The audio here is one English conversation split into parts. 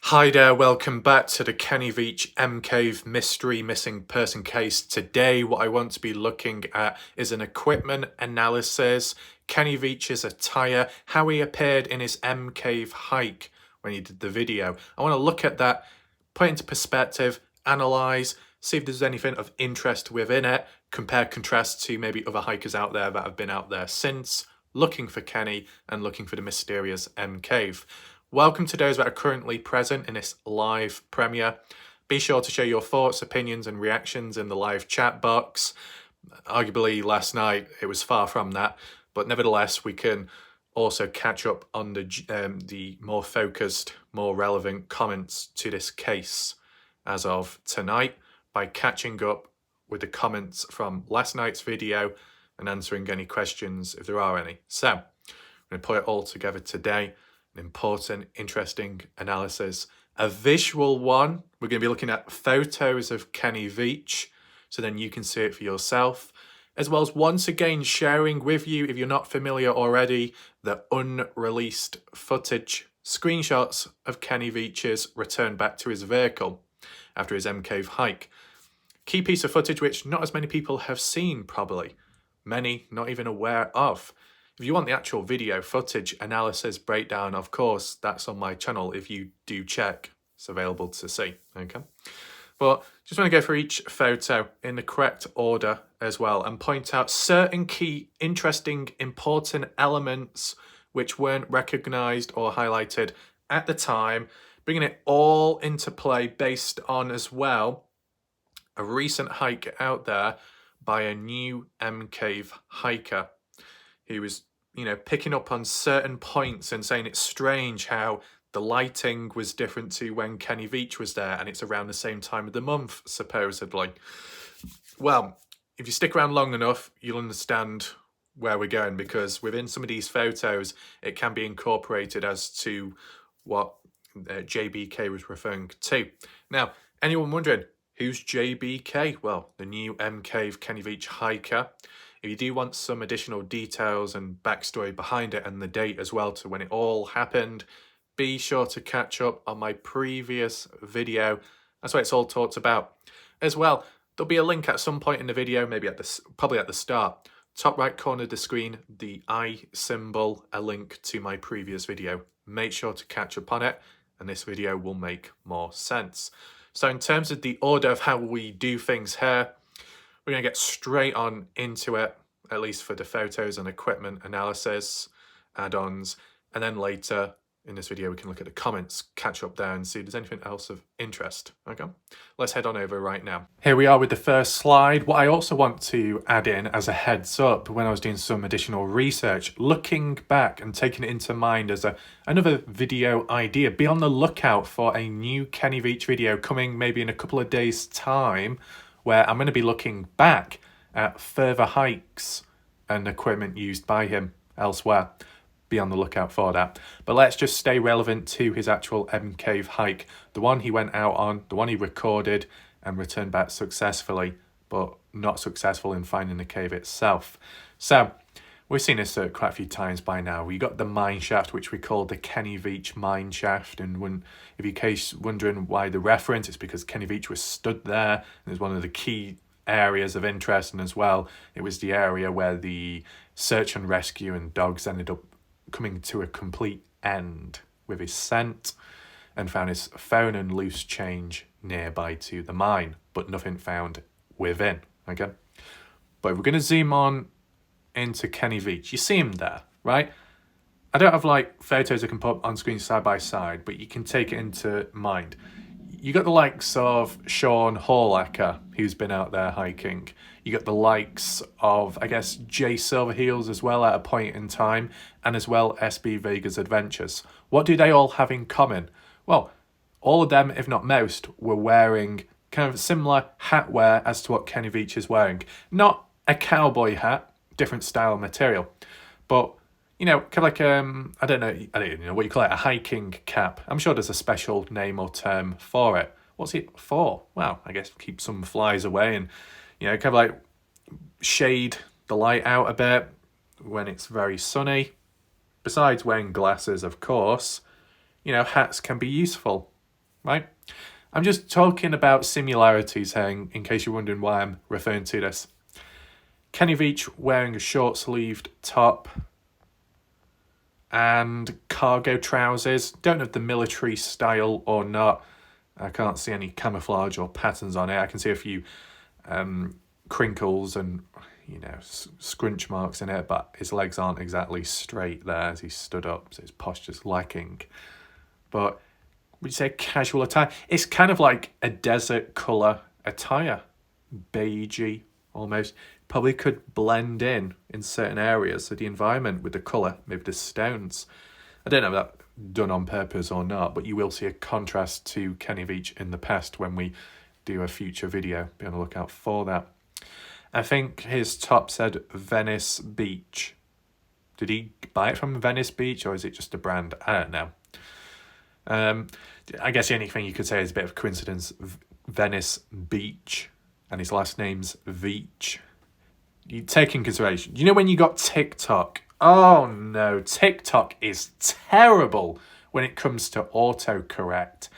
Hi there, welcome back to the Kenny Veach M-Cave mystery missing person case. Today what I want to be looking at is an equipment analysis, Kenny Veach's attire, how he appeared in his M-Cave hike when he did the video. I want to look at that, put it into perspective, analyse, see if there's anything of interest within it, compare contrast to maybe other hikers out there that have been out there since, looking for Kenny and looking for the mysterious M-Cave. Welcome to those that are currently present in this live premiere. Be sure to share your thoughts, opinions and reactions in the live chat box. Arguably last night it was far from that, but nevertheless we can also catch up on the more focused, more relevant comments to this case as of tonight by catching up with the comments from last night's video and answering any questions if there are any. So I'm going to put it all together today. An important, interesting analysis. A visual one. We're going to be looking at photos of Kenny Veach, so then you can see it for yourself, as well as once again sharing with you, if you're not familiar already, the unreleased footage, screenshots of Kenny Veach's return back to his vehicle after his M-Cave hike. Key piece of footage which not as many people have seen probably, many not even aware of. If you want the actual video footage analysis breakdown, of course, that's on my channel. If you do check, it's available to see, okay? But just want to go through each photo in the correct order as well and point out certain key, interesting, important elements which weren't recognised or highlighted at the time, bringing it all into play based on as well a recent hike out there by a new M-Cave hiker. He was picking up on certain points and saying it's strange how the lighting was different to when Kenny Veach was there, and it's around the same time of the month, supposedly. Well, if you stick around long enough, you'll understand where we're going, because within some of these photos, it can be incorporated as to what JBK was referring to. Now, anyone wondering, who's JBK? Well, the new M-Cave Kenny Veach hiker. If you do want some additional details and backstory behind it and the date as well to when it all happened, be sure to catch up on my previous video. That's what it's all talked about. As well, there'll be a link at some point in the video, maybe probably at the start. Top right corner of the screen, the I symbol, a link to my previous video. Make sure to catch up on it and this video will make more sense. So in terms of the order of how we do things here, we're going to get straight on into it, at least for the photos and equipment analysis, add-ons, and then later in this video we can look at the comments, catch up there and see if there's anything else of interest. Okay, let's head on over right now. Here we are with the first slide. What I also want to add in as a heads up, when I was doing some additional research, looking back and taking it into mind as another video idea, be on the lookout for a new Kenny Veach video coming maybe in a couple of days' time, where I'm going to be looking back at further hikes and equipment used by him elsewhere. Be on the lookout for that. But let's just stay relevant to his actual M-Cave hike. The one he went out on, the one he recorded and returned back successfully, but not successful in finding the cave itself. So we've seen this quite a few times by now. We got the mine shaft, which we call the Kenny Veach mine shaft. And if you're wondering why the reference, it's because Kenny Veach was stood there. And it's one of the key areas of interest. And as well, it was the area where the search and rescue and dogs ended up coming to a complete end with his scent, and found his phone and loose change nearby to the mine, but nothing found within. Okay, but we're going to zoom on into Kenny Veach. You see him there, right? I don't have like photos I can put on screen side by side, but you can take it into mind. You got the likes of Sean Horlacker, who's been out there hiking. You got the likes of, I guess, Jay Silverheels as well at a point in time, and as well SB Vegas Adventures. What do they all have in common? Well, all of them, if not most, were wearing kind of similar hat wear as to what Kenny Veach is wearing. Not a cowboy hat, different style material, but kind of like I don't know what you call it, a hiking cap. I'm sure there's a special name or term for it. What's it for? Well, I guess keep some flies away and kind of like shade the light out a bit when it's very sunny. Besides wearing glasses, of course, hats can be useful. right? I'm just talking about similarities here, in case you're wondering why I'm referring to this. Kenny Veach wearing a short-sleeved top and cargo trousers. Don't know if the military style or not. I can't see any camouflage or patterns on it. I can see a few crinkles and, scrunch marks in it, but his legs aren't exactly straight there as he stood up, so his posture's lacking. But would you say casual attire? It's kind of like a desert colour attire. Beigey, almost. Probably could blend in certain areas of the environment with the colour, maybe the stones. I don't know if that's done on purpose or not, but you will see a contrast to Kenny Veach in the past when we do a future video. Be on the lookout for that. I think his top said Venice Beach. Did he buy it from Venice Beach, or is it just a brand? I don't know. I guess the only thing you could say is a bit of coincidence. Venice Beach, and his last name's Veach. You take in consideration. You know when you got TikTok? Oh no, TikTok is terrible when it comes to autocorrect.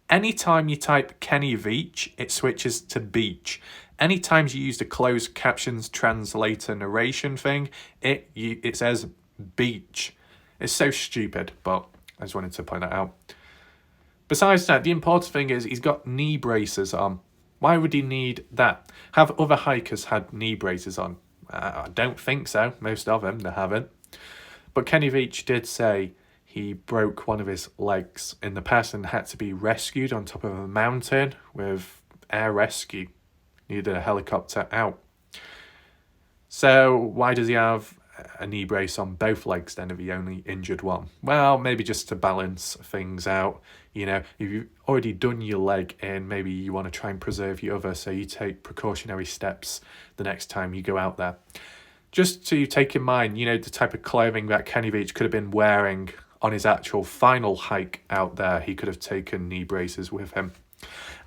Anytime you type Kenny Veach, it switches to beach. Anytime you use the closed captions translator narration thing, it says beach. It's so stupid, but I just wanted to point that out. Besides that, the important thing is he's got knee braces on. Why would he need that? Have other hikers had knee braces on? I don't think so. Most of them, they haven't. But Kenny Veach did say he broke one of his legs in the past and had to be rescued on top of a mountain with air rescue. Needed a helicopter out. So why does he have a knee brace on both legs then if he only injured one? Well, maybe just to balance things out. If you've already done your leg in, maybe you want to try and preserve your other, so you take precautionary steps the next time you go out there. Just to take in mind, the type of clothing that Kenny Veach could have been wearing on his actual final hike out there. He could have taken knee braces with him.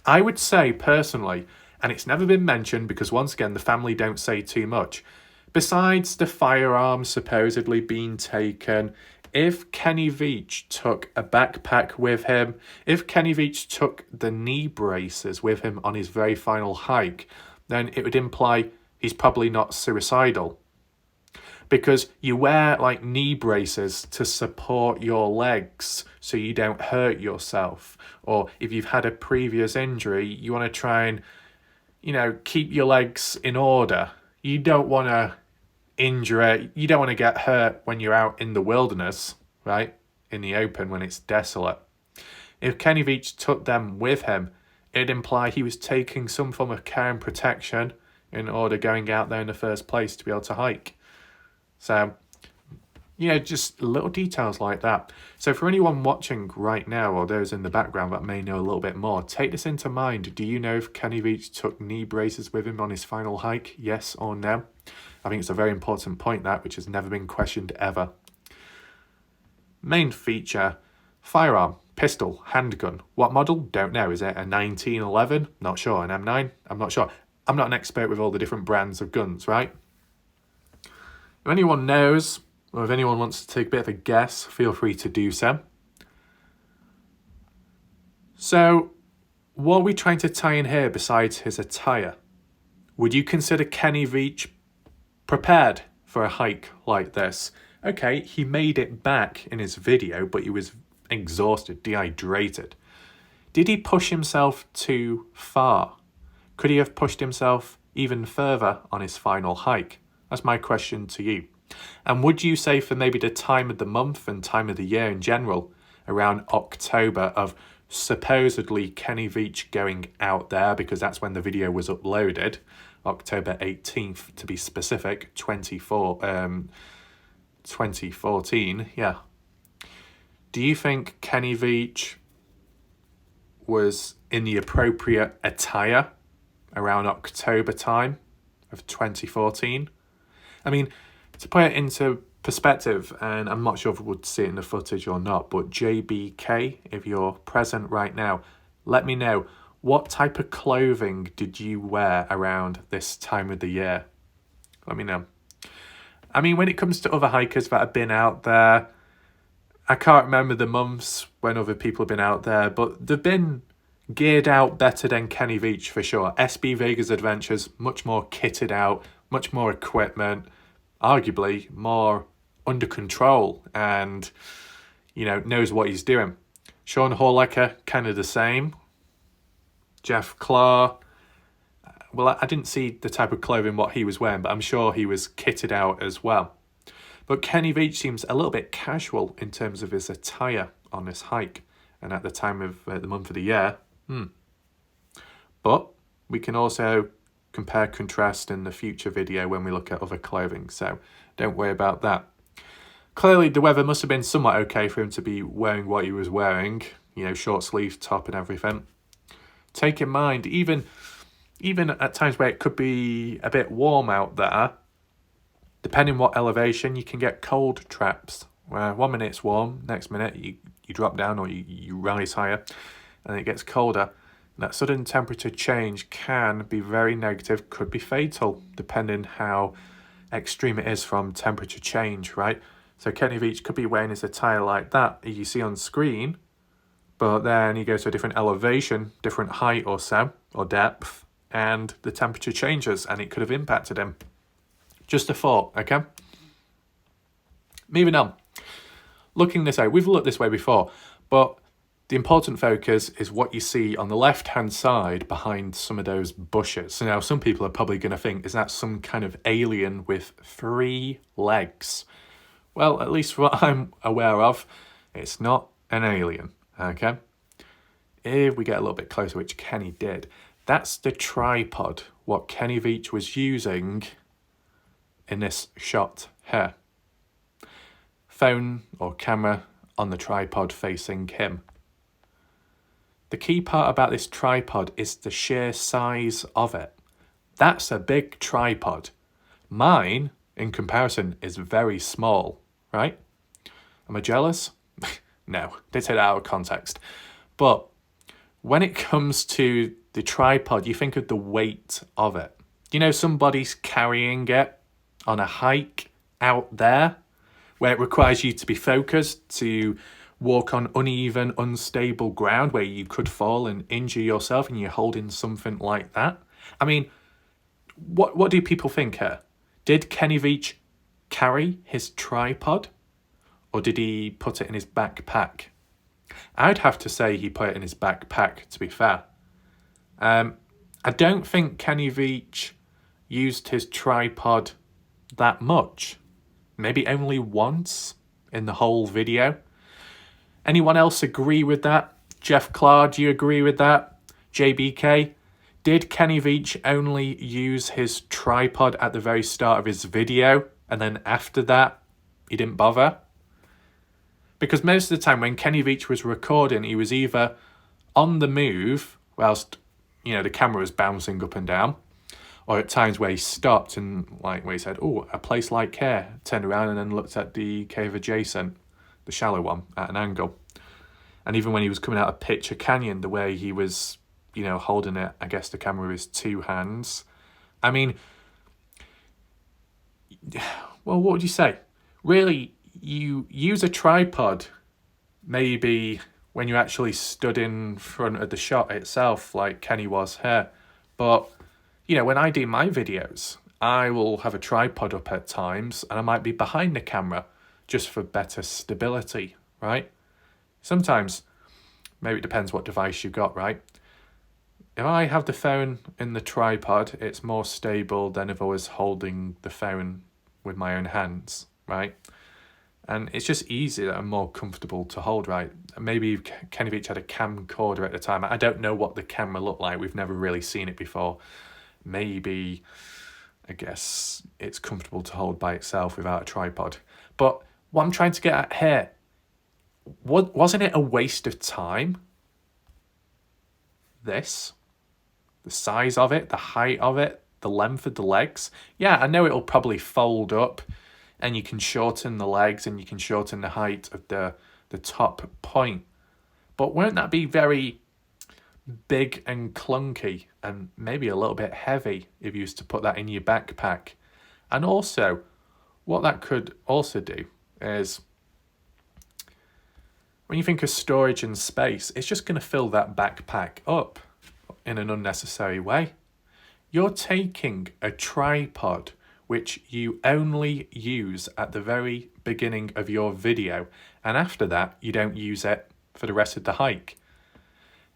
I would say personally, and it's never been mentioned because once again the family don't say too much, besides the firearms supposedly being taken, if Kenny Veach took a backpack with him, if Kenny Veach took the knee braces with him on his very final hike, then it would imply he's probably not suicidal. Because you wear knee braces to support your legs so you don't hurt yourself. Or if you've had a previous injury, you want to try and, keep your legs in order. You don't want to injure it. You don't want to get hurt when you're out in the wilderness, right? In the open when it's desolate. If Kenny Veach took them with him, it'd imply he was taking some form of care and protection in order going out there in the first place to be able to hike. So, just little details like that. So for anyone watching right now or those in the background that may know a little bit more, take this into mind. Do you know if Kenny Veach took knee braces with him on his final hike? Yes or no? I think it's a very important point, that, which has never been questioned ever. Main feature, firearm, pistol, handgun. What model? Don't know. Is it a 1911? Not sure. An M9? I'm not sure. I'm not an expert with all the different brands of guns, right? If anyone knows, or if anyone wants to take a bit of a guess, feel free to do so. So, what are we trying to tie in here besides his attire? Would you consider Kenny Veach prepared for a hike like this? Okay, he made it back in his video, but he was exhausted, dehydrated. Did he push himself too far? Could he have pushed himself even further on his final hike? That's my question to you. And would you say for maybe the time of the month and time of the year in general, around October, of supposedly Kenny Veach going out there, because that's when the video was uploaded, October 18th to be specific, 2014, yeah. Do you think Kenny Veach was in the appropriate attire around October time of 2014? I mean, to put it into perspective, and I'm not sure if we would see it in the footage or not, but JBK, if you're present right now, let me know, what type of clothing did you wear around this time of the year? Let me know. I mean, when it comes to other hikers that have been out there, I can't remember the months when other people have been out there, but they've been geared out better than Kenny Veach for sure. SB Vega's Adventures, much more kitted out, much more equipment, arguably more under control and, knows what he's doing. Sean Horlecker, kind of the same. Jeff Claw, well, I didn't see the type of clothing what he was wearing, but I'm sure he was kitted out as well. But Kenny Veach seems a little bit casual in terms of his attire on this hike and at the time of the month of the year. But we can also compare contrast in the future video when we look at other clothing, so don't worry about that. Clearly the weather must have been somewhat okay for him to be wearing what he was wearing, short sleeve top and everything. Take in mind, even at times where it could be a bit warm out there, depending what elevation, you can get cold traps where 1 minute it's warm, next minute you drop down or you rise higher and it gets colder. And that sudden temperature change can be very negative, could be fatal, depending how extreme it is from temperature change, right? So Kenny Veach could be wearing his attire like that you see on screen, but then he goes to a different elevation, different height or so, or depth, and the temperature changes and it could have impacted him. Just a thought, okay? Moving on. Looking this way, we've looked this way before, but the important focus is what you see on the left-hand side behind some of those bushes. So now some people are probably going to think, is that some kind of alien with 3 legs? Well, at least what I'm aware of, it's not an alien, okay? If we get a little bit closer, which Kenny did, that's the tripod, what Kenny Veach was using in this shot here. Phone or camera on the tripod facing him. The key part about this tripod is the sheer size of it. That's a big tripod. Mine, in comparison, is very small, right? Am I jealous? No, they take that out of context. But when it comes to the tripod, you think of the weight of it. Somebody's carrying it on a hike out there where it requires you to be focused, to walk on uneven, unstable ground where you could fall and injure yourself, and you're holding something like that. I mean, what do people think here? Did Kenny Veach carry his tripod, or did he put it in his backpack? I'd have to say he put it in his backpack, to be fair. I don't think Kenny Veach used his tripod that much. Maybe only once in the whole video. Anyone else agree with that? Jeff Clark, do you agree with that? JBK? Did Kenny Veach only use his tripod at the very start of his video and then after that he didn't bother? Because most of the time when Kenny Veach was recording, he was either on the move whilst the camera was bouncing up and down, or at times where he stopped and where he said, oh, a place like here, turned around and then looked at the cave adjacent, the shallow one, at an angle. And even when he was coming out of Picture Canyon, the way he was, holding it, I guess the camera with his 2 hands. I mean, well, what would you say? Really, you use a tripod maybe when you actually stood in front of the shot itself, like Kenny was here. But when I do my videos, I will have a tripod up at times and I might be behind the camera just for better stability, right? Sometimes, maybe it depends what device you got, right? If I have the phone in the tripod, it's more stable than if I was holding the phone with my own hands, right? And it's just easier and more comfortable to hold, right? Maybe Kenny Veach had a camcorder at the time. I don't know what the camera looked like. We've never really seen it before. Maybe, I guess, it's comfortable to hold by itself without a tripod. But what I'm trying to get at here, wasn't it a waste of time? This? The size of it, the height of it, the length of the legs. Yeah, I know it'll probably fold up and you can shorten the legs and you can shorten the height of the top point. But won't that be very big and clunky and maybe a little bit heavy if you used to put that in your backpack? And also, what that could also do is When you think of storage and space, it's just going to fill that backpack up in an unnecessary way. You're taking a tripod, which you only use at the very beginning of your video, and after that, you don't use it for the rest of the hike.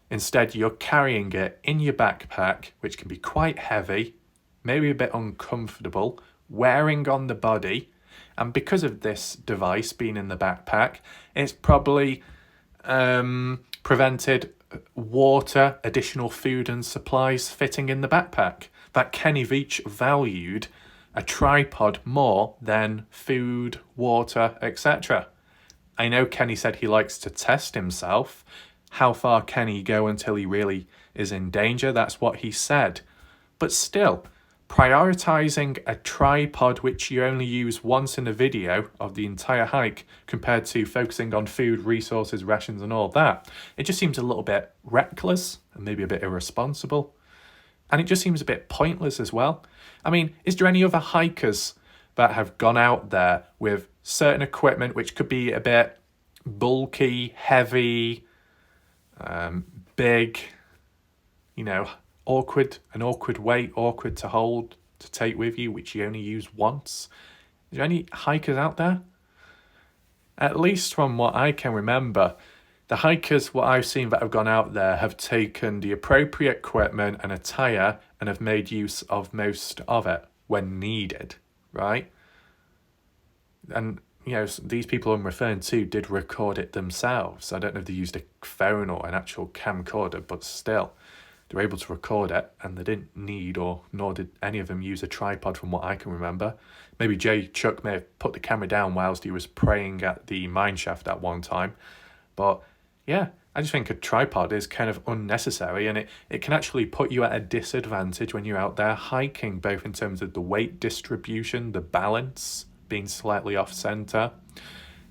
Instead, you're carrying it in your backpack, which can be quite heavy, maybe a bit uncomfortable, wearing on the body, and because of this device being in the backpack, it's probably prevented water, additional food and supplies fitting in the backpack. That Kenny Veach valued a tripod more than food, water, etc. I know Kenny said he likes to test himself. How far can he go until he really is in danger? That's what he said. But still, prioritizing a tripod which you only use once in a video of the entire hike compared to focusing on food, resources, rations and all that, it just seems a little bit reckless and maybe a bit irresponsible. And it just seems a bit pointless as well. I mean, is there any other hikers that have gone out there with certain equipment which could be a bit bulky, heavy, big, awkward weight, awkward to hold, to take with you, which you only use once? Is there any hikers out there? At least from what I can remember, the hikers, what I've seen that have gone out there, have taken the appropriate equipment and attire and have made use of most of it when needed, right? And, these people I'm referring to did record it themselves. I don't know if they used a phone or an actual camcorder, but still, they were able to record it and they didn't need, or nor did any of them use a tripod from what I can remember. Maybe Jay Chuck may have put the camera down whilst he was praying at the mine shaft at one time. But yeah, I just think a tripod is kind of unnecessary, and it can actually put you at a disadvantage when you're out there hiking, both in terms of the weight distribution, the balance being slightly off center,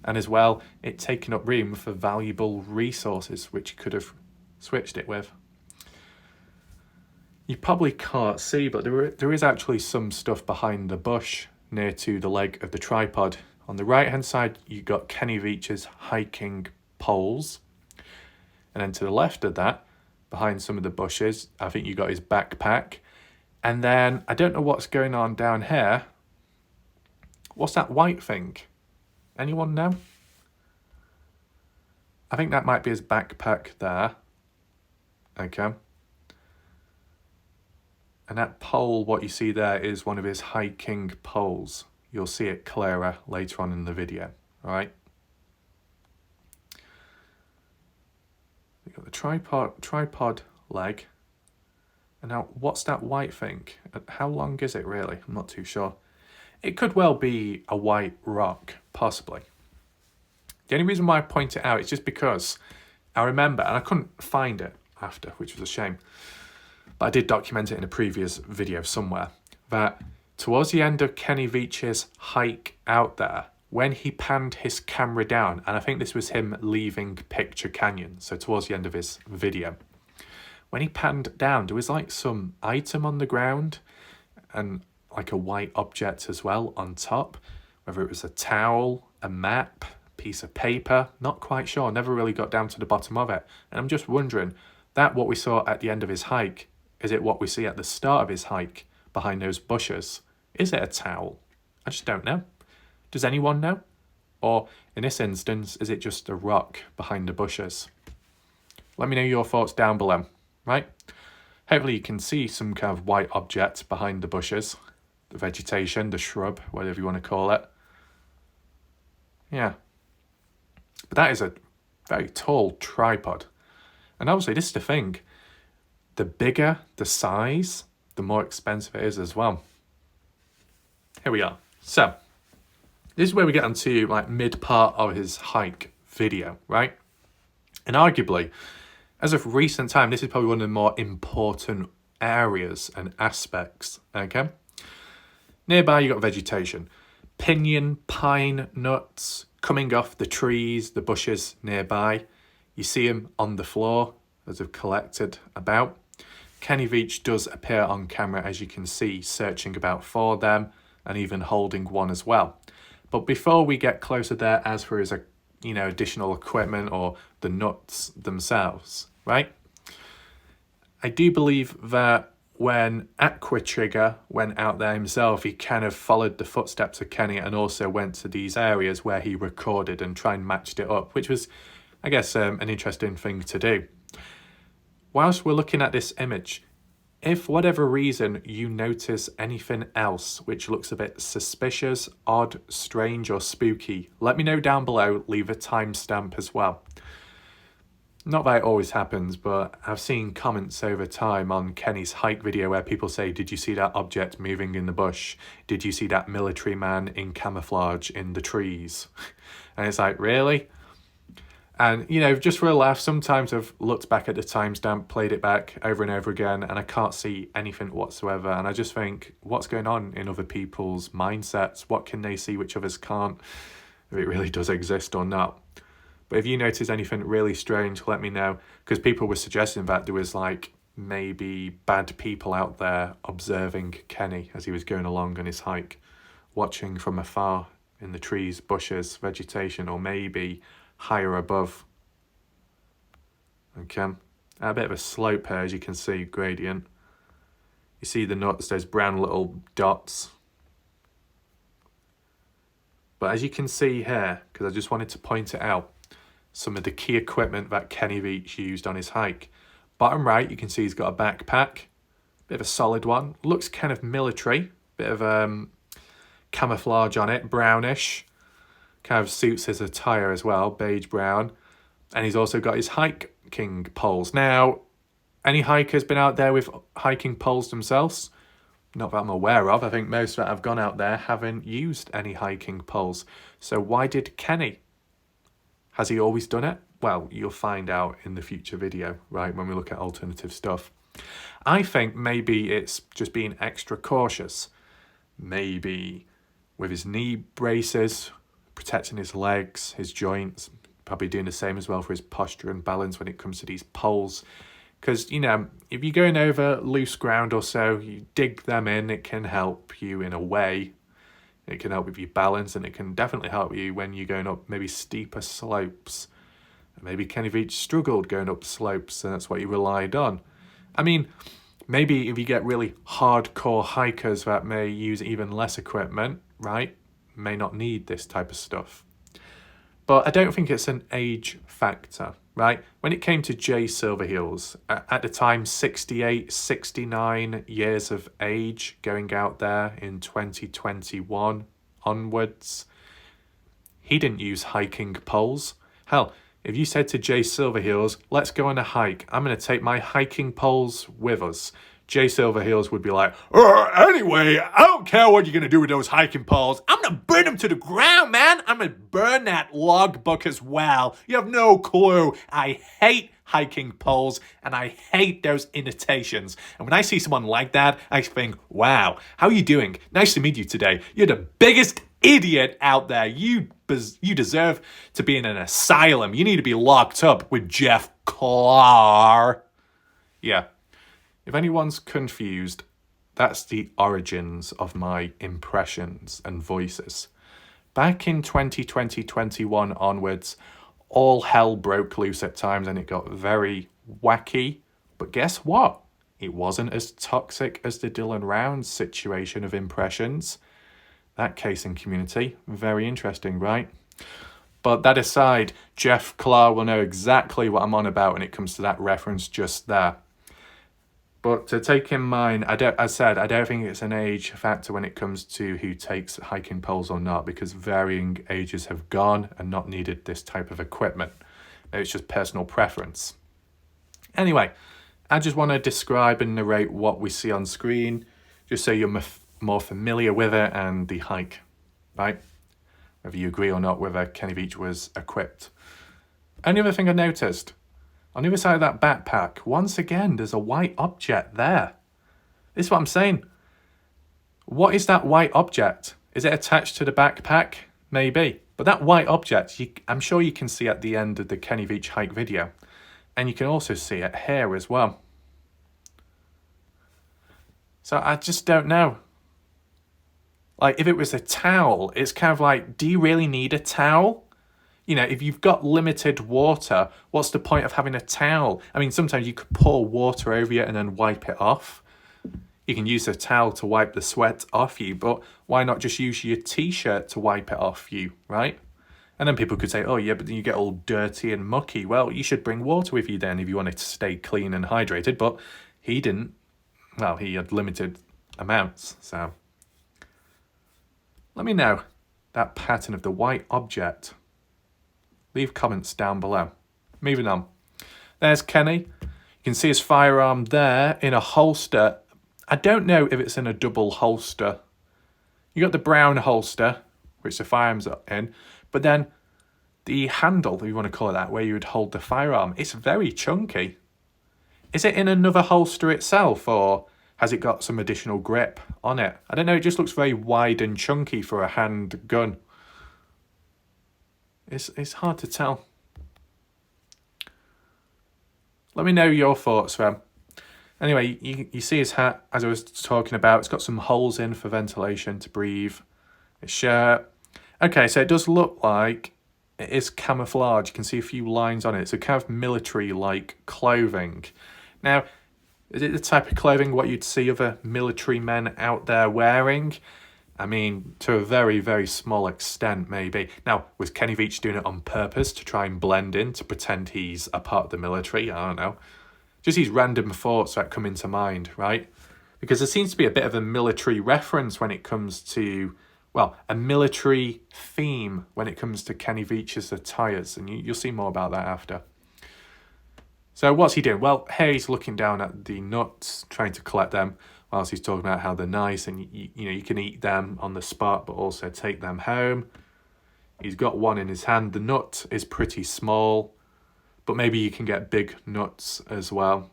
and as well, it taking up room for valuable resources which you could have switched it with. You probably can't see, but there is actually some stuff behind the bush near to the leg of the tripod. On the right hand side, you got Kenny Veach's hiking poles, and then to the left of that, behind some of the bushes, I think you got his backpack. And then I don't know what's going on down here. What's that white thing? Anyone know? I think that might be his backpack there. Okay. And that pole, what you see there, is one of his hiking poles. You'll see it clearer later on in the video. All right. We got the tripod leg. And now, what's that white thing? How long is it really? I'm not too sure. It could well be a white rock, possibly. The only reason why I point it out is just because I remember, and I couldn't find it after, which was a shame, but I did document it in a previous video somewhere, that towards the end of Kenny Veach's hike out there, when he panned his camera down, and I think this was him leaving Picture Canyon, so towards the end of his video, when he panned down, there was like some item on the ground and like a white object as well on top, whether it was a towel, a map, piece of paper, not quite sure, never really got down to the bottom of it. And I'm just wondering, that what we saw at the end of his hike, is it what we see at the start of his hike behind those bushes? Is it a towel? I just don't know. Does anyone know? Or in this instance, is it just a rock behind the bushes? Let me know your thoughts down below, right? Hopefully you can see some kind of white object behind the bushes, the vegetation, the shrub, whatever you want to call it. Yeah. But that is a very tall tripod. And obviously this is the thing. The bigger the size, the more expensive it is as well. Here we are. So, this is where we get onto like mid part of his hike video, right? And arguably, as of recent time, this is probably one of the more important areas and aspects, okay? Nearby, you got vegetation. Pinyon, pine, nuts coming off the trees, the bushes nearby. You see them on the floor as they've collected about. Kenny Veach does appear on camera, as you can see, searching about for them and even holding one as well. But before we get closer there, as for his additional equipment or the nuts themselves, right? I do believe that when Aquatrigger went out there himself, he kind of followed the footsteps of Kenny and also went to these areas where he recorded and tried and matched it up, which was, I guess, an interesting thing to do. Whilst we're looking at this image, if for whatever reason you notice anything else which looks a bit suspicious, odd, strange or spooky, let me know down below, leave a timestamp as well. Not that it always happens, but I've seen comments over time on Kenny's hike video where people say, did you see that object moving in the bush? Did you see that military man in camouflage in the trees? And it's like, really? And, just for a laugh, sometimes I've looked back at the timestamp, played it back over and over again, and I can't see anything whatsoever. And I just think, what's going on in other people's mindsets? What can they see which others can't? If it really does exist or not. But if you notice anything really strange, let me know. Because people were suggesting that there was maybe bad people out there observing Kenny as he was going along on his hike, watching from afar in the trees, bushes, vegetation, or maybe higher above. Okay, a bit of a slope here, as you can see, gradient. You see the nuts, those brown little dots. But as you can see here, because I just wanted to point it out, some of the key equipment that Kenny Veach used on his hike. Bottom right, you can see he's got a backpack, bit of a solid one, looks kind of military, bit of camouflage on it, brownish, kind of suits his attire as well, beige brown. And he's also got his hiking poles. Now, any hikers been out there with hiking poles themselves? Not that I'm aware of. I think most that have gone out there haven't used any hiking poles. So why did Kenny? Has he always done it? Well, you'll find out in the future video, right, when we look at alternative stuff. I think maybe it's just being extra cautious. Maybe with his knee braces, protecting his legs, his joints, probably doing the same as well for his posture and balance when it comes to these poles. Because, if you're going over loose ground or so, you dig them in, it can help you in a way. It can help with your balance, and it can definitely help you when you're going up maybe steeper slopes. Maybe Kenny Veach struggled going up slopes, and that's what he relied on. I mean, maybe if you get really hardcore hikers that may use even less equipment, right, may not need this type of stuff. But I don't think it's an age factor, right? When it came to Jay Silverheels, at the time 68, 69 years of age, going out there in 2021 onwards, he didn't use hiking poles. Hell, if you said to Jay Silverheels, let's go on a hike, I'm going to take my hiking poles with us, Jay Silverheels would be like, anyway, I don't care what you're going to do with those hiking poles. I'm going to burn them to the ground, man. I'm going to burn that logbook as well. You have no clue. I hate hiking poles, and I hate those annotations. And when I see someone like that, I think, wow, how are you doing? Nice to meet you today. You're the biggest idiot out there. You deserve to be in an asylum. You need to be locked up with Jeff Clark. Yeah. If anyone's confused, that's the origins of my impressions and voices. Back in 2020-21 onwards, all hell broke loose at times and it got very wacky. But guess what? It wasn't as toxic as the Dylan Rounds situation of impressions. That case in Community, very interesting, right? But that aside, Jeff Clark will know exactly what I'm on about when it comes to that reference just there. But to take in mind, I don't think it's an age factor when it comes to who takes hiking poles or not, because varying ages have gone and not needed this type of equipment. It's just personal preference. Anyway, I just want to describe and narrate what we see on screen, just so you're more familiar with it and the hike, right? Whether you agree or not whether Kenny Veach was equipped. Only other thing I noticed, on the other side of that backpack, once again, there's a white object there. This is what I'm saying. What is that white object? Is it attached to the backpack? Maybe. But that white object, I'm sure you can see at the end of the Kenny Veach hike video. And you can also see it here as well. So I just don't know. Like, if it was a towel, it's kind of like, do you really need a towel? You know, if you've got limited water, what's the point of having a towel? I mean, sometimes you could pour water over you and then wipe it off. You can use a towel to wipe the sweat off you, but why not just use your t-shirt to wipe it off you, right? And then people could say, oh yeah, but then you get all dirty and mucky. Well, you should bring water with you then if you wanted to stay clean and hydrated, but he didn't. Well, he had limited amounts, so. Let me know that pattern of the white object. Leave comments down below. Moving on. There's Kenny. You can see his firearm there in a holster. I don't know if it's in a double holster. You got the brown holster, which the firearm's in, but then the handle, if you want to call it that, where you would hold the firearm, it's very chunky. Is it in another holster itself, or has it got some additional grip on it? I don't know, it just looks very wide and chunky for a handgun. It's hard to tell. Let me know your thoughts, then. Anyway, you see his hat, as I was talking about. It's got some holes in for ventilation to breathe. His shirt. Okay, so it does look like it is camouflage. You can see a few lines on it. It's a kind of military-like clothing. Now, is it the type of clothing what you'd see other military men out there wearing? I mean, to a very, very small extent, maybe. Now, was Kenny Veach doing it on purpose to try and blend in, to pretend he's a part of the military? I don't know. Just these random thoughts that come into mind, right? Because there seems to be a bit of a military reference when it comes to, well, a military theme when it comes to Kenny Veach's attires, and you'll see more about that after. So what's he doing? Well, here he's looking down at the nuts, trying to collect them, whilst he's talking about how they're nice, and you can eat them on the spot, but also take them home. He's got one in his hand. The nut is pretty small, but maybe you can get big nuts as well.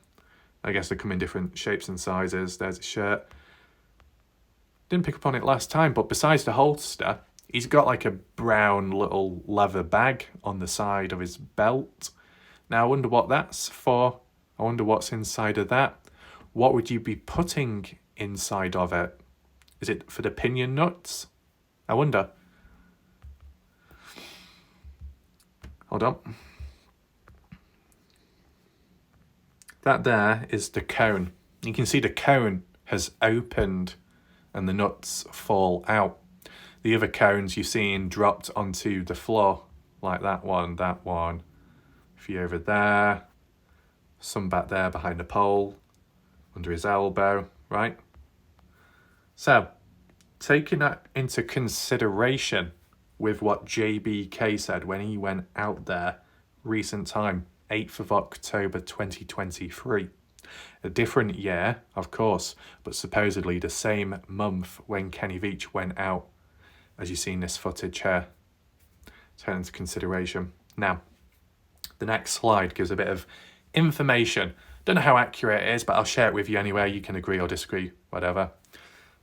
I guess they come in different shapes and sizes. There's a shirt. Didn't pick up on it last time, but besides the holster, he's got like a brown little leather bag on the side of his belt. Now, I wonder what that's for. I wonder what's inside of that. What would you be putting inside of it? Is it for the pinion nuts? I wonder. Hold on. That there is the cone. You can see the cone has opened and the nuts fall out. The other cones you've seen dropped onto the floor, like that one, a few over there, some back there behind the pole, under his elbow, right? So, taking that into consideration with what JBK said when he went out there, recent time, 8th of October 2023. A different year, of course, but supposedly the same month when Kenny Veach went out, as you see in this footage here. Take into consideration. Now, the next slide gives a bit of information. Don't know how accurate it is, but I'll share it with you anyway. You can agree or disagree, whatever.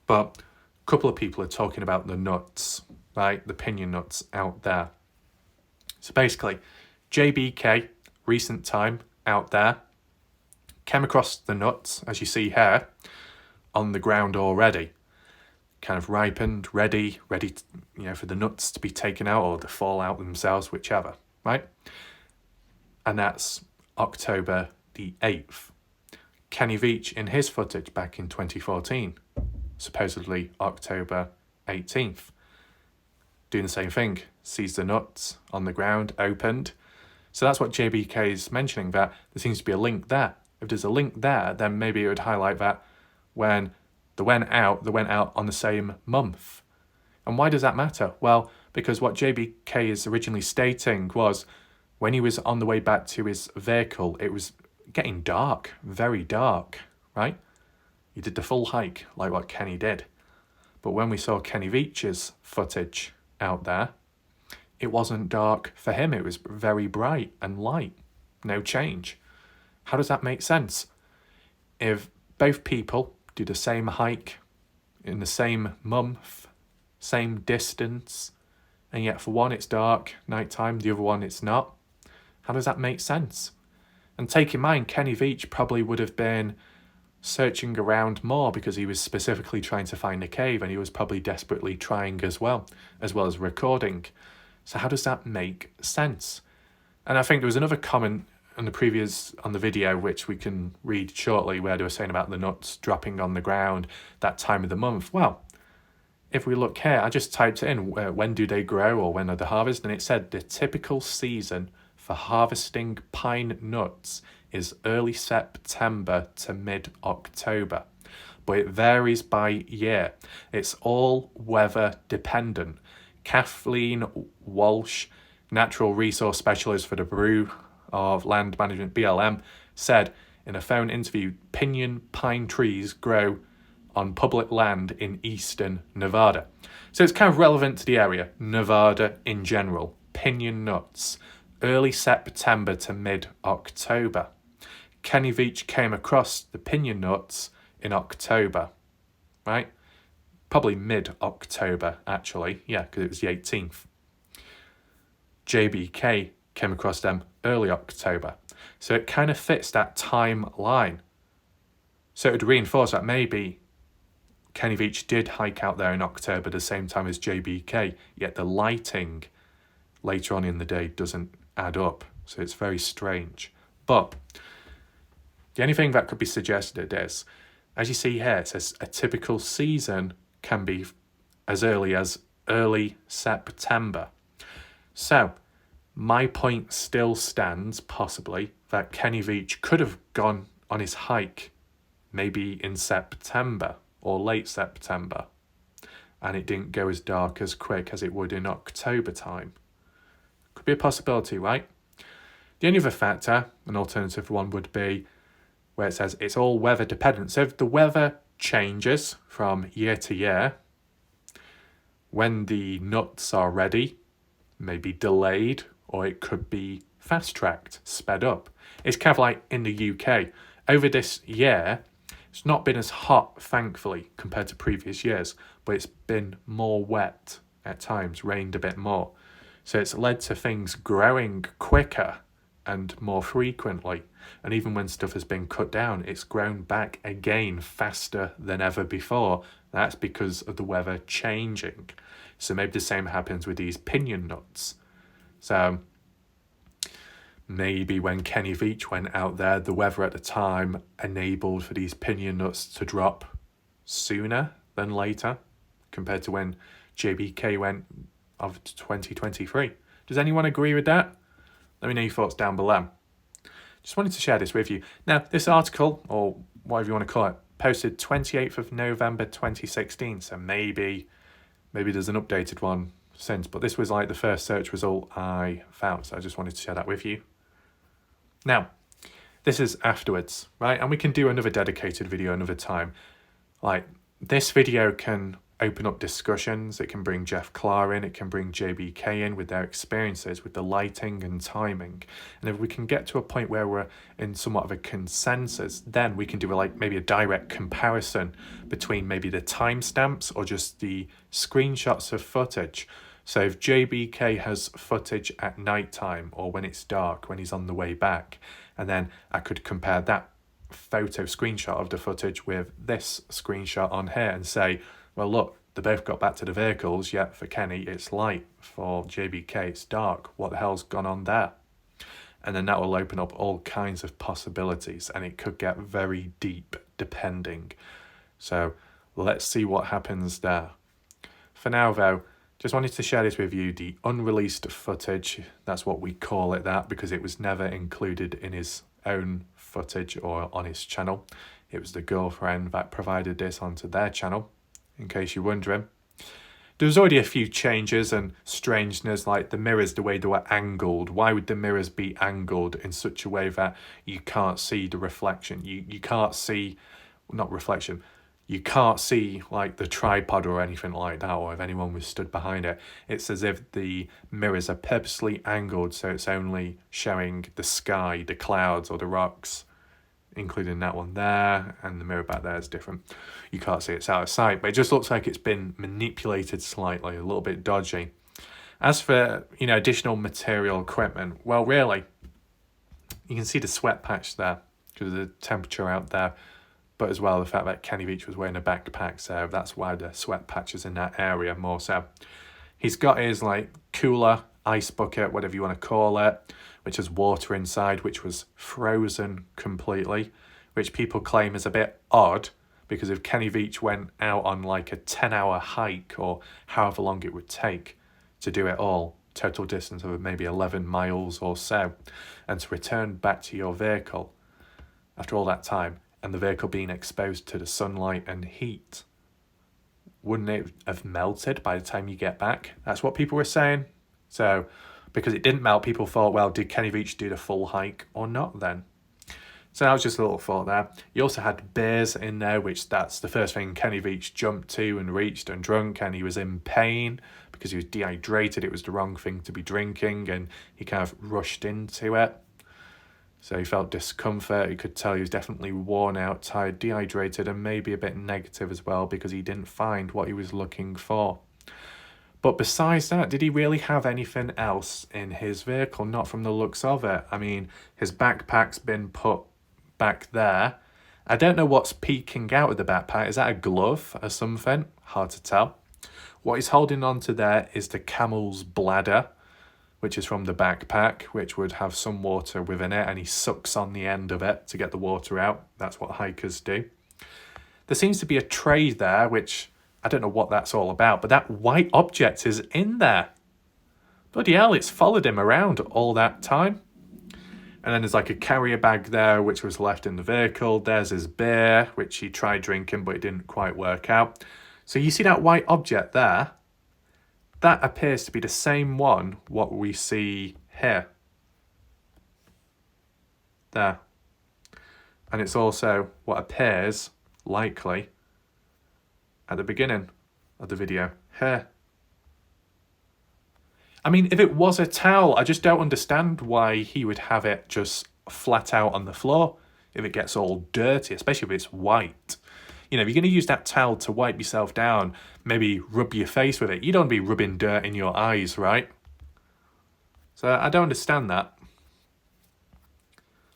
But a couple of people are talking about the nuts, right? The pinion nuts out there. So basically, JBK, recent time out there, came across the nuts, as you see here, on the ground already. Kind of ripened, ready to, for the nuts to be taken out or to fall out themselves, whichever, right? And that's October the 8th. Kenny Veach, in his footage back in 2014, supposedly October 18th, doing the same thing, sees the nuts on the ground, opened. So that's what JBK is mentioning, that there seems to be a link there. If there's a link there, then maybe it would highlight that when they went out on the same month. And why does that matter? Well, because what JBK is originally stating was when he was on the way back to his vehicle, it was getting dark, very dark, right? He did the full hike like what Kenny did. But when we saw Kenny Veach's footage out there, it wasn't dark for him. It was very bright and light. No change. How does that make sense? If both people do the same hike in the same month, same distance, and yet for one it's dark, nighttime, the other one it's not, how does that make sense? And take in mind, Kenny Veach probably would have been searching around more because he was specifically trying to find a cave, and he was probably desperately trying as well as recording. So how does that make sense? And I think there was another comment on the video, which we can read shortly, where they were saying about the nuts dropping on the ground that time of the month. Well, if we look here, I just typed in when do they grow or when are the harvest, and it said the typical season for harvesting pine nuts is early September to mid-October, but it varies by year. It's all weather dependent. Kathleen Walsh, Natural Resource Specialist for the Bureau of Land Management, BLM, said in a phone interview, pinyon pine trees grow on public land in eastern Nevada. So it's kind of relevant to the area, Nevada in general. Pinyon nuts, early September to mid-October. Kenny Veach came across the pinyon nuts in October, right? Probably mid-October, actually. Yeah, because it was the 18th. JBK came across them early October. So it kind of fits that timeline. So it would reinforce that maybe Kenny Veach did hike out there in October the same time as JBK, yet the lighting later on in the day doesn't add up. So it's very strange. But the only thing that could be suggested is, as you see here, it says a typical season can be as early September. So my point still stands, possibly, that Kenny Veach could have gone on his hike maybe in September or late September, and it didn't go as dark as quick as it would in October time. Could be a possibility, right? The only other factor, an alternative one, would be where it says it's all weather dependent. So if the weather changes from year to year, when the nuts are ready, maybe delayed, or it could be fast-tracked, sped up. It's kind of like in the UK. Over this year, it's not been as hot, thankfully, compared to previous years, but it's been more wet at times, rained a bit more. So it's led to things growing quicker and more frequently. And even when stuff has been cut down, it's grown back again faster than ever before. That's because of the weather changing. So maybe the same happens with these pinyon nuts. So maybe when Kenny Veach went out there, the weather at the time enabled for these pinyon nuts to drop sooner than later compared to when JBK went of 2023. Does anyone agree with that? Let me know your thoughts down below. Just wanted to share this with you. Now, this article, or whatever you want to call it, posted 28th of November 2016, so maybe there's an updated one since, but this was like the first search result I found, so I just wanted to share that with you. Now, this is afterwards, right? And we can do another dedicated video another time. Like, this video can open up discussions, it can bring Jeff Clark in, it can bring JBK in with their experiences with the lighting and timing. And if we can get to a point where we're in somewhat of a consensus, then we can do maybe a direct comparison between maybe the timestamps or just the screenshots of footage. So if JBK has footage at nighttime or when it's dark, when he's on the way back, and then I could compare that photo screenshot of the footage with this screenshot on here and say, well, look, they both got back to the vehicles, yet for Kenny it's light, for JBK it's dark. What the hell's gone on there? And then that will open up all kinds of possibilities, and it could get very deep depending. So let's see what happens there. For now though, just wanted to share this with you, the unreleased footage. That's what we call it that, because it was never included in his own footage or on his channel. It was the girlfriend that provided this onto their channel, in case you're wondering. There was already a few changes and strangeness, like the mirrors, the way they were angled. Why would the mirrors be angled in such a way that you can't see the reflection? You can't see, not reflection, you can't see like the tripod or anything like that, or if anyone was stood behind it. It's as if the mirrors are purposely angled so it's only showing the sky, the clouds or the rocks, including that one there, and the mirror back there is different. You can't see it's out of sight, but it just looks like it's been manipulated slightly, a little bit dodgy. As for, additional material equipment, well, really, you can see the sweat patch there because of the temperature out there, but as well the fact that Kenny Veach was wearing a backpack, so that's why the sweat patch is in that area more so. He's got his cooler ice bucket, whatever you want to call it, which has water inside, which was frozen completely, which people claim is a bit odd, because if Kenny Veach went out on like a 10-hour hike or however long it would take to do it all, total distance of maybe 11 miles or so, and to return back to your vehicle after all that time, and the vehicle being exposed to the sunlight and heat, wouldn't it have melted by the time you get back? That's what people were saying. So, because it didn't melt, people thought, well, did Kenny Veach do the full hike or not then? So that was just a little thought there. You also had beers in there, which that's the first thing Kenny Veach jumped to and reached and drunk, and he was in pain because he was dehydrated. It was the wrong thing to be drinking, and he kind of rushed into it. So he felt discomfort. You could tell he was definitely worn out, tired, dehydrated, and maybe a bit negative as well because he didn't find what he was looking for. But besides that, did he really have anything else in his vehicle? Not from the looks of it. I mean, his backpack's been put back there. I don't know what's peeking out of the backpack. Is that a glove or something? Hard to tell. What he's holding on to there is the camel's bladder, which is from the backpack, which would have some water within it, and he sucks on the end of it to get the water out. That's what hikers do. There seems to be a tray there, which I don't know what that's all about, but that white object is in there. Bloody hell, it's followed him around all that time. And then there's like a carrier bag there, which was left in the vehicle. There's his beer, which he tried drinking, but it didn't quite work out. So you see that white object there? That appears to be the same one what we see here. There. And it's also what appears, likely, at the beginning of the video here. I mean, if it was a towel, I just don't understand why he would have it just flat out on the floor if it gets all dirty, especially if it's white. You know, if you're going to use that towel to wipe yourself down, maybe rub your face with it. You don't be rubbing dirt in your eyes, right? So I don't understand that.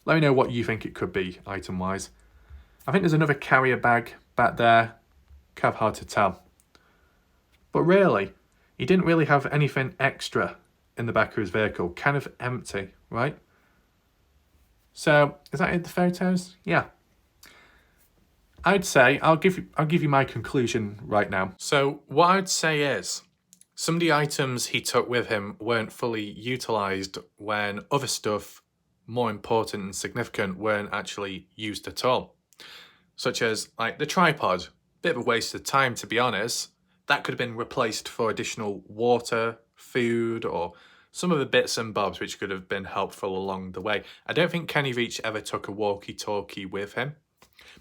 Let me know what you think it could be, item-wise. I think there's another carrier bag back there. Kind of hard to tell. But really, he didn't really have anything extra in the back of his vehicle. Kind of empty, right? So, is that in the photos? Yeah. I'd say, I'll give you my conclusion right now. So what I'd say is, some of the items he took with him weren't fully utilised when other stuff more important and significant weren't actually used at all. Such as like the tripod, bit of a waste of time to be honest. That could have been replaced for additional water, food, or some of the bits and bobs which could have been helpful along the way. I don't think Kenny Veach ever took a walkie-talkie with him.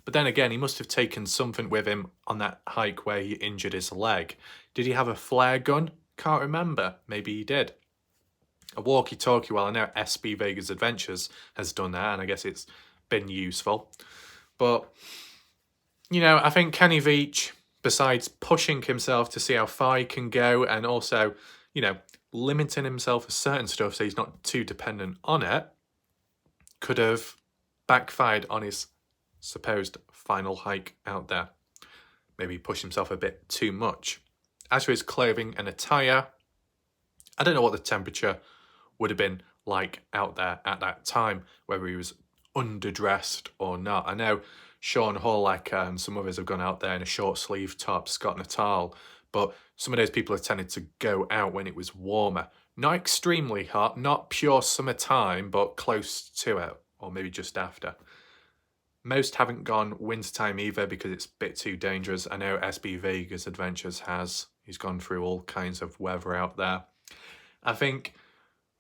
But then again, he must have taken something with him on that hike where he injured his leg. Did he have a flare gun? Can't remember. Maybe he did. A walkie-talkie, well, I know SB Vegas Adventures has done that, and I guess it's been useful. But, you know, I think Kenny Veach, besides pushing himself to see how far he can go and also, you know, limiting himself for certain stuff so he's not too dependent on it, could have backfired on his supposed final hike out there. Maybe push himself a bit too much. As for his clothing and attire, I don't know what the temperature would have been like out there at that time, whether he was underdressed or not. I know Sean Horlacker and some others have gone out there in a short sleeve top, Scott Natal, but some of those people have tended to go out when it was warmer. Not extremely hot, not pure summertime, but close to it, or maybe just after. Most haven't gone wintertime either because it's a bit too dangerous. I know SB Vegas Adventures has. He's gone through all kinds of weather out there. I think,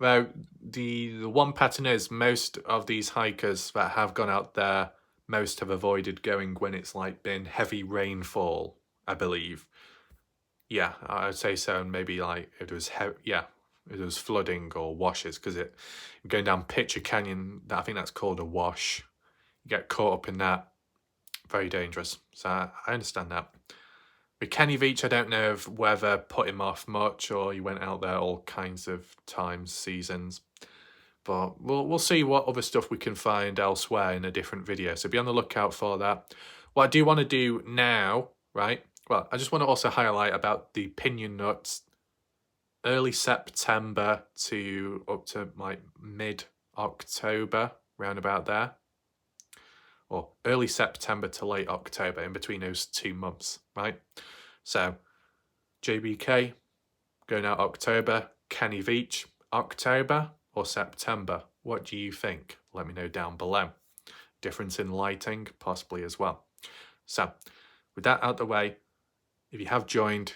though, the one pattern is most of these hikers that have gone out there, most have avoided going when it's like been heavy rainfall, I believe. Yeah, I'd say so. And maybe like if it was, if it was flooding or washes, because going down Pitcher Canyon, I think that's called a wash. Get caught up in that, very dangerous. So I understand that. With Kenny Veach, I don't know if weather put him off much or he went out there all kinds of times, seasons. But we'll see what other stuff we can find elsewhere in a different video. So be on the lookout for that. What I do want to do now, right? Well, I just want to also highlight about the pinion nuts early September to up to like mid-October, round about there. Or early September to late October, in between those 2 months, right? So JBK going out October, Kenny Veach October or September? What do you think? Let me know down below. Difference in lighting, possibly as well. So with that out the way, if you have joined,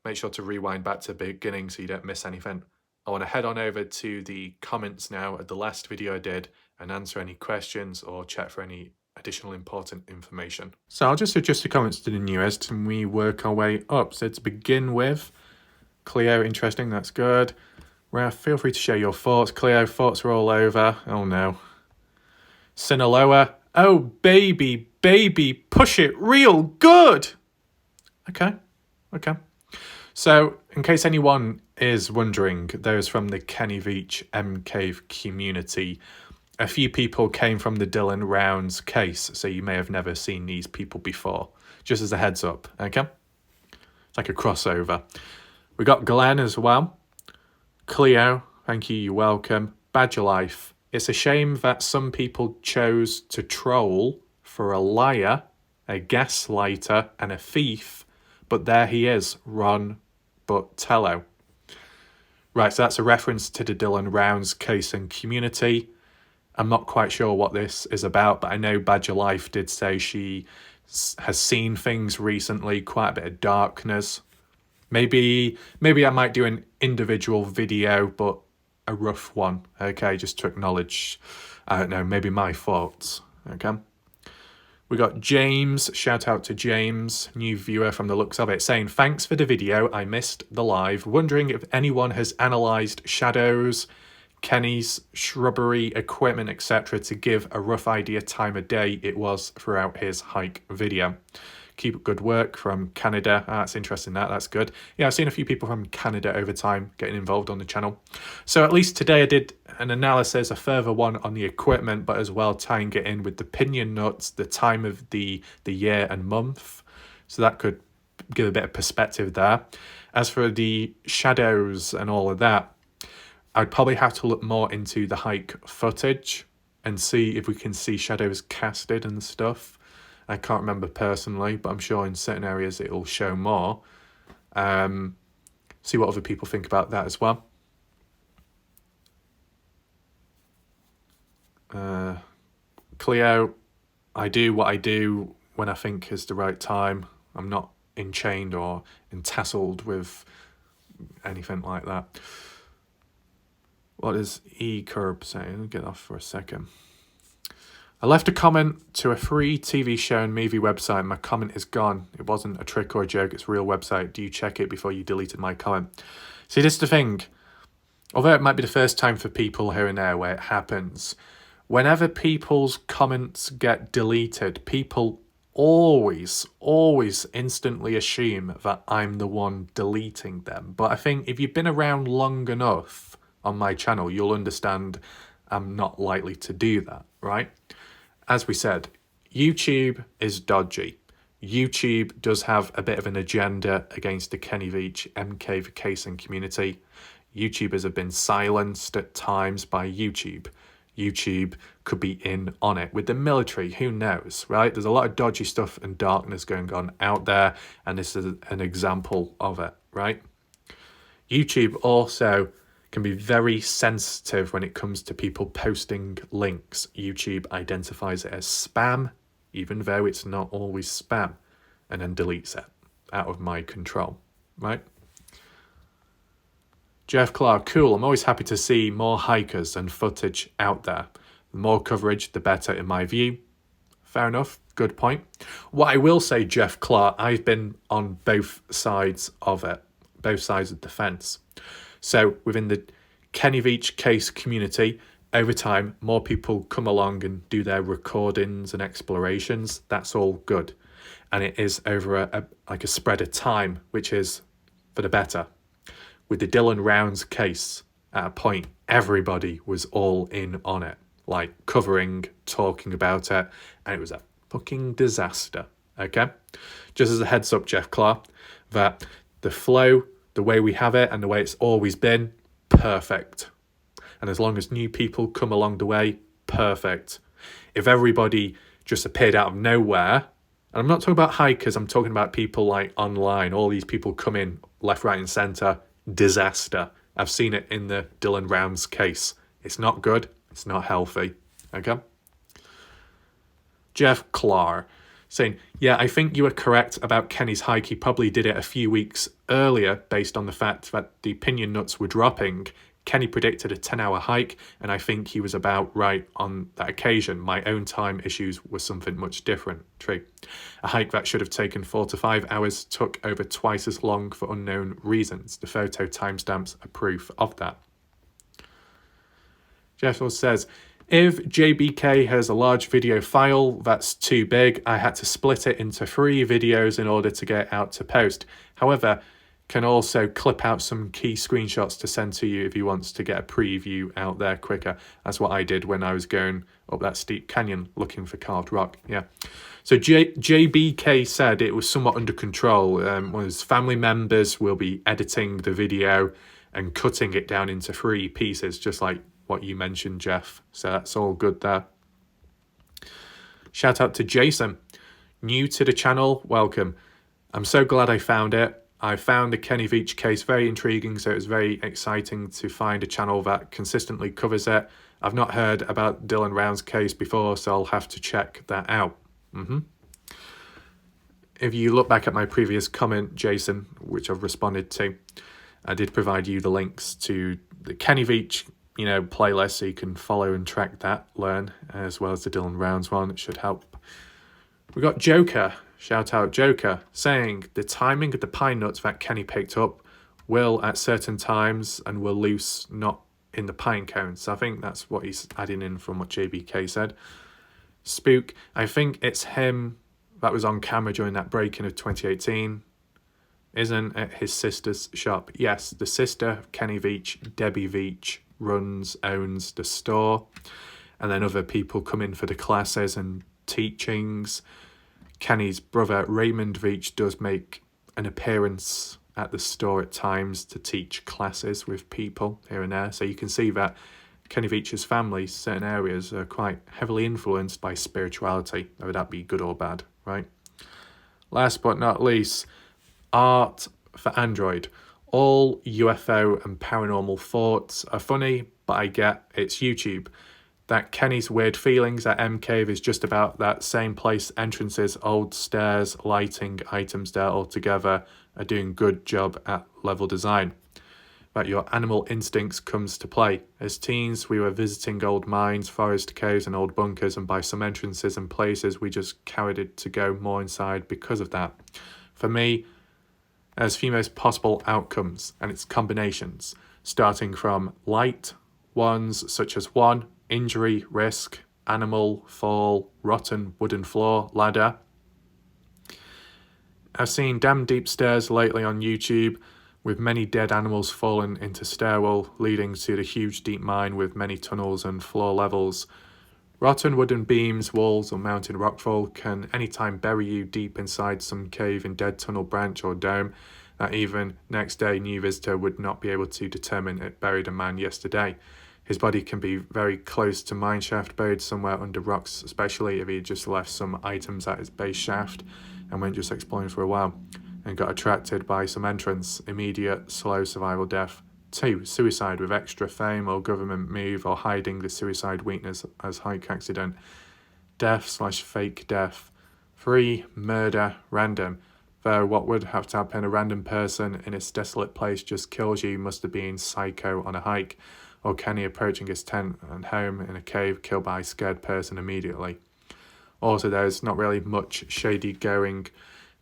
make sure to rewind back to the beginning so you don't miss anything. I want to head on over to the comments now at the last video I did and answer any questions or check for any additional important information. So I'll just adjust the comments to the newest and we work our way up. So to begin with, Cleo, interesting, that's good. Ralph, feel free to share your thoughts. Cleo, thoughts are all over. Oh no. Sinaloa, oh baby, push it real good. Okay. So, in case anyone is wondering, those from the Kenny Veach M-Cave community, a few people came from the Dylan Rounds case, so you may have never seen these people before. Just as a heads up, okay? It's like a crossover. We got Glenn as well. Cleo, thank you, you're welcome. Badger Life. It's a shame that some people chose to troll for a liar, a gaslighter, and a thief, but there he is, Ron Buttello. Right, so that's a reference to the Dylan Rounds case and community. I'm not quite sure what this is about, but I know Badger Life did say she has seen things recently, quite a bit of darkness. Maybe I might do an individual video, but a rough one, okay, just to acknowledge, I don't know, maybe my thoughts, okay? We got James, shout out to James, new viewer from the looks of it, saying, thanks for the video, I missed the live, wondering if anyone has analysed shadows, Kenny's shrubbery, equipment, etc. to give a rough idea time of day it was throughout his hike video. Keep up good work from Canada. That's interesting, that's good. Yeah, I've seen a few people from Canada over time getting involved on the channel. So at least today I did an analysis, a further one on the equipment, but as well tying it in with the pinion nuts, the time of the year and month. So that could give a bit of perspective there. As for the shadows and all of that, I'd probably have to look more into the hike footage and see if we can see shadows casted and stuff. I can't remember personally, but I'm sure in certain areas it'll show more. See what other people think about that as well. Cleo, I do what I do when I think is the right time. I'm not enchained or entasseled with anything like that. What is E-Curb saying? Let me get off for a second. I left a comment to a free TV show and movie website. My comment is gone. It wasn't a trick or a joke. It's a real website. Do you check it before you deleted my comment? See, this is the thing. Although it might be the first time for people here and there where it happens, whenever people's comments get deleted, people always instantly assume that I'm the one deleting them. But I think if you've been around long enough on my channel, you'll understand I'm not likely to do that, right? As we said, YouTube is dodgy. YouTube does have a bit of an agenda against the Kenny Veach M-Cave case and community. YouTubers have been silenced at times by YouTube. YouTube could be in on it. With the military, who knows, right? There's a lot of dodgy stuff and darkness going on out there, and this is an example of it, right? YouTube also can be very sensitive when it comes to people posting links. YouTube identifies it as spam, even though it's not always spam, and then deletes it out of my control, right? Jeff Clark, cool. I'm always happy to see more hikers and footage out there. The more coverage, the better in my view. Fair enough. Good point. What I will say, Jeff Clark, I've been on both sides of it, both sides of the fence. So within the Kenny Veach case community, over time, more people come along and do their recordings and explorations. That's all good. And it is over a spread of time, which is for the better. With the Dylan Rounds case, at a point, everybody was all in on it. Like covering, talking about it. And it was a fucking disaster. Okay? Just as a heads up, Jeff Clark, that the flow, the way we have it and the way it's always been, perfect. And as long as new people come along the way, perfect. If everybody just appeared out of nowhere, and I'm not talking about hikers, I'm talking about people like online, all these people come in left, right and centre, disaster. I've seen it in the Dylan Rounds case. It's not good, it's not healthy. Okay? Jeff Clark saying, yeah, I think you were correct about Kenny's hike. He probably did it a few weeks earlier based on the fact that the pinion nuts were dropping. Kenny predicted a 10-hour hike, and I think he was about right on that occasion. My own time issues were something much different. True. A hike that should have taken 4 to 5 hours took over twice as long for unknown reasons. The photo timestamps are proof of that. Jeff also says, if JBK has a large video file that's too big, I had to split it into 3 videos in order to get it out to post. However, can also clip out some key screenshots to send to you if he wants to get a preview out there quicker. That's what I did when I was going up that steep canyon looking for carved rock. Yeah. So JBK said it was somewhat under control. One of his family members will be editing the video and cutting it down into 3 pieces, just like what you mentioned, Jeff. So that's all good there. Shout out to Jason. New to the channel, welcome. I'm so glad I found it. I found the Kenny Veach case very intriguing, so it was very exciting to find a channel that consistently covers it. I've not heard about Dylan Round's case before, so I'll have to check that out. If you look back at my previous comment, Jason, which I've responded to, I did provide you the links to the Kenny Veach, playlist, so you can follow and track that, learn, as well as the Dylan Rounds one. It should help. We got Joker. Shout out Joker, saying the timing of the pine nuts that Kenny picked up will at certain times and will loose, not in the pine cones. So I think that's what he's adding in from what JBK said. Spook, I think it's him that was on camera during that break-in of 2018. Isn't at his sister's shop. Yes, the sister of Kenny Veach, Debbie Veach, owns the store. And then other people come in for the classes and teachings. Kenny's brother Raymond Veach does make an appearance at the store at times to teach classes with people here and there. So you can see that Kenny Veach's family, certain areas, are quite heavily influenced by spirituality, whether that be good or bad, right? Last but not least, art for Android. All UFO and paranormal thoughts are funny, but I get it's YouTube. That Kenny's weird feelings at M Cave is just about that same place, entrances, old stairs, lighting, items there altogether are doing good job at level design. That your animal instincts comes to play. As teens, we were visiting old mines, forest caves and old bunkers, and by some entrances and places we just cowered to go more inside because of that. For me, there's few most possible outcomes and its combinations, starting from light ones such as 1, injury, risk, animal, fall, rotten wooden floor, ladder. I've seen damn deep stairs lately on YouTube with many dead animals fallen into stairwell leading to the huge deep mine with many tunnels and floor levels. Rotten wooden beams, walls or mounted rockfall can anytime bury you deep inside some cave in dead tunnel branch or dome that even next day new visitor would not be able to determine it buried a man yesterday. His body can be very close to mine shaft, buried somewhere under rocks, especially if he had just left some items at his base shaft and went just exploring for a while and got attracted by some entrance. Immediate, slow survival death. 2, suicide with extra fame or government move or hiding the suicide weakness as hike accident. Death/fake death. 3, murder, random. Though what would have to happen, a random person in its desolate place just kills you, must have been psycho on a hike. Or Kenny approaching his tent and home in a cave, killed by a scared person immediately. Also, there's not really much shady going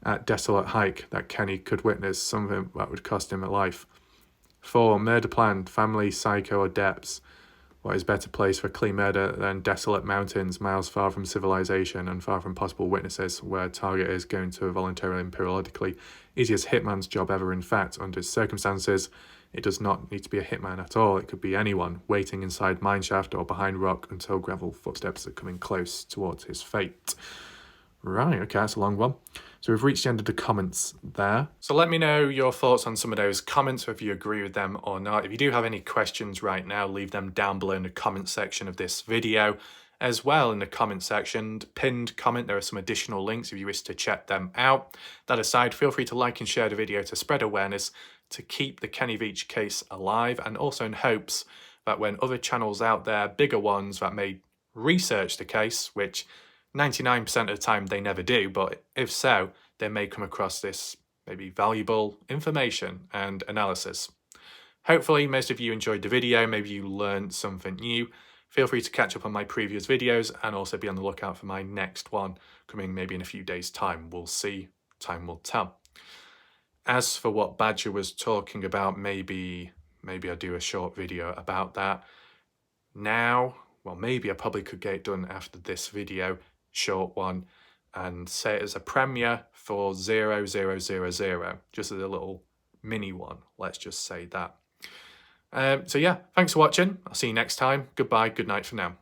at desolate hike that Kenny could witness, something that would cost him a life. 4, murder planned, family, psycho or depths. What is better place for clean murder than desolate mountains, miles far from civilization and far from possible witnesses, where target is going to voluntarily and periodically. Easiest hitman's job ever. In fact, under circumstances, it does not need to be a hitman at all. It could be anyone waiting inside mineshaft or behind rock until gravel footsteps are coming close towards his fate. Right, okay, that's a long one. So we've reached the end of the comments there. So let me know your thoughts on some of those comments, whether you agree with them or not. If you do have any questions right now, leave them down below in the comment section of this video. As well, in the comment section, pinned comment, there are some additional links if you wish to check them out. That aside, feel free to like and share the video to spread awareness to keep the Kenny Veach case alive, and also in hopes that when other channels out there, bigger ones that may research the case, which 99% of the time they never do, but if so, they may come across this maybe valuable information and analysis. Hopefully most of you enjoyed the video, maybe you learned something new. Feel free to catch up on my previous videos and also be on the lookout for my next one coming maybe in a few days' time. We'll see, time will tell. As for what Badger was talking about, maybe I'll do a short video about that. Now, well, maybe I probably could get it done after this video, short one, and say it as a premiere for 0000, just as a little mini one, let's just say that. So yeah, thanks for watching. I'll see you next time. Goodbye, good night for now.